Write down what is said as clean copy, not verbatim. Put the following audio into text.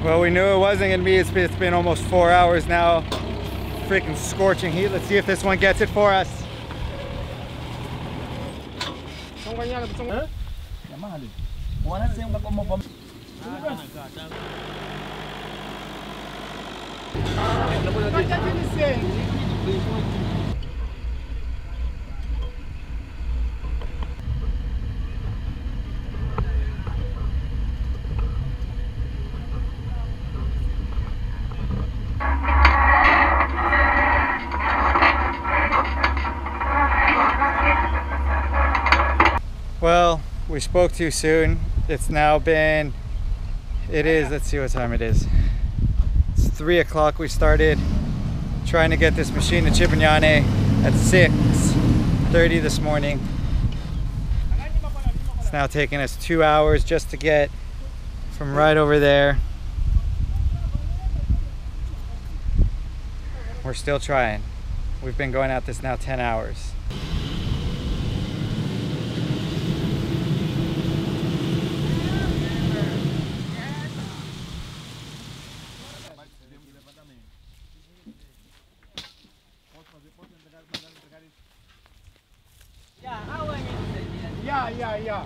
Well, we knew it wasn't going to be. It's been almost 4 hours now. Freaking scorching heat. Let's see if this one gets it for us. Well, we spoke too soon. It's now been, let's see what time it is. It's 3 o'clock. We started trying to get this machine to Chibanane at 6:30 this morning. It's now taking us 2 hours just to get from right over there. We're still trying. We've been going at this now 10 hours. Yeah.